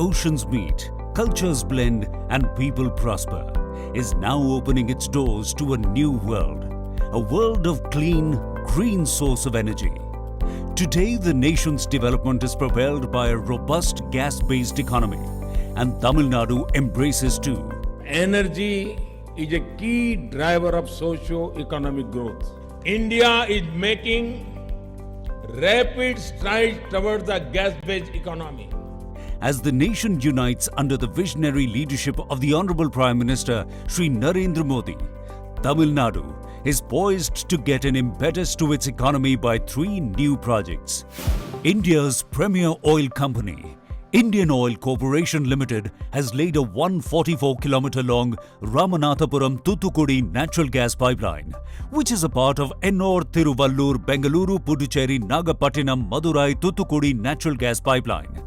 Oceans meet, cultures blend, and people prosper, is now opening its doors to a new world. A world of clean, green source of energy. Today, the nation's development is propelled by a robust gas-based economy, and Tamil Nadu embraces too. Energy is a key driver of socio-economic growth. India is making rapid strides towards the gas-based economy. As the nation unites under the visionary leadership of the Honorable Prime Minister Shri Narendra Modi, Tamil Nadu is poised to get an impetus to its economy by 3 new projects. India's premier oil company, Indian Oil Corporation Limited, has laid a 144-kilometer-long Ramanathapuram-Thoothukudi natural gas pipeline, which is a part of Ennore-Tiruvallur-Bengaluru-Puducherry-Nagapattinam-Madurai-Thoothukudi natural gas pipeline.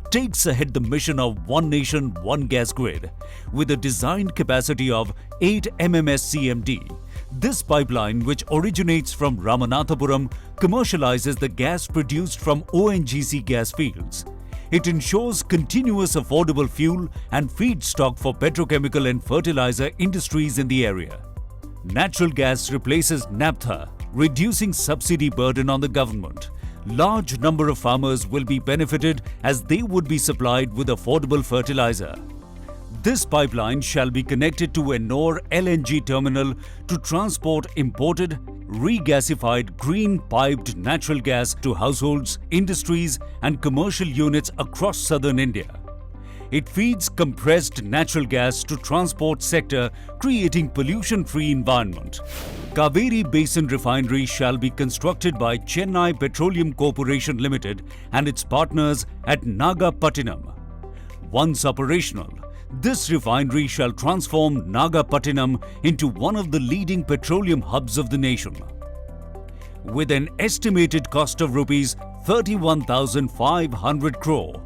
Takes ahead the mission of One Nation, One Gas Grid with a designed capacity of 8 MMSCMD. This pipeline, which originates from Ramanathapuram, commercializes the gas produced from ONGC gas fields. It ensures continuous affordable fuel and feedstock for petrochemical and fertilizer industries in the area. Natural gas replaces naphtha, reducing subsidy burden on the government. Large number of farmers will be benefited as they would be supplied with affordable fertilizer. This pipeline shall be connected to Ennore LNG terminal to transport imported, regasified green piped natural gas to households, industries and commercial units across southern India. It feeds compressed natural gas to transport sector, creating pollution-free environment. Kaveri Basin Refinery shall be constructed by Chennai Petroleum Corporation Limited and its partners at Nagapattinam. Once operational, this refinery shall transform Nagapattinam into one of the leading petroleum hubs of the nation. With an estimated cost of rupees 31,500 crore,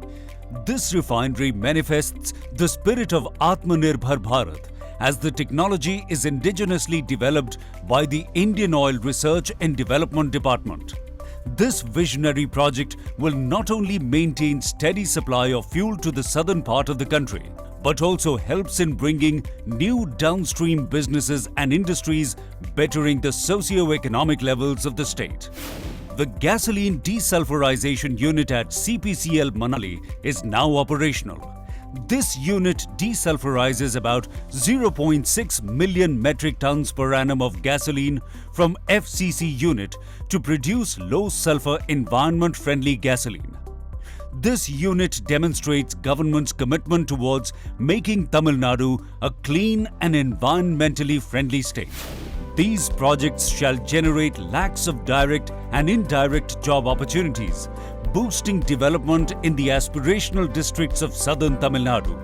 this refinery manifests the spirit of Atmanirbhar Bharat as the technology is indigenously developed by the Indian Oil Research and Development Department. This visionary project will not only maintain steady supply of fuel to the southern part of the country, but also helps in bringing new downstream businesses and industries, bettering the socio-economic levels of the state. The gasoline desulfurization unit at CPCL Manali is now operational. This unit desulfurizes about 0.6 million metric tons per annum of gasoline from FCC unit to produce low-sulfur environment-friendly gasoline. This unit demonstrates government's commitment towards making Tamil Nadu a clean and environmentally friendly state. These projects shall generate lakhs of direct and indirect job opportunities, boosting development in the aspirational districts of southern Tamil Nadu.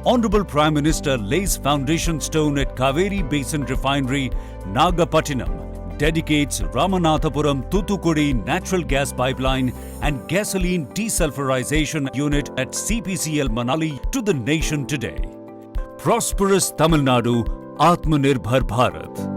Honorable Prime Minister lays foundation stone at Kaveri Basin Refinery, Nagapattinam, dedicates Ramanathapuram Thoothukudi natural gas pipeline and gasoline desulfurization unit at CPCL Manali to the nation today. Prosperous Tamil Nadu, Atmanirbhar Bharat.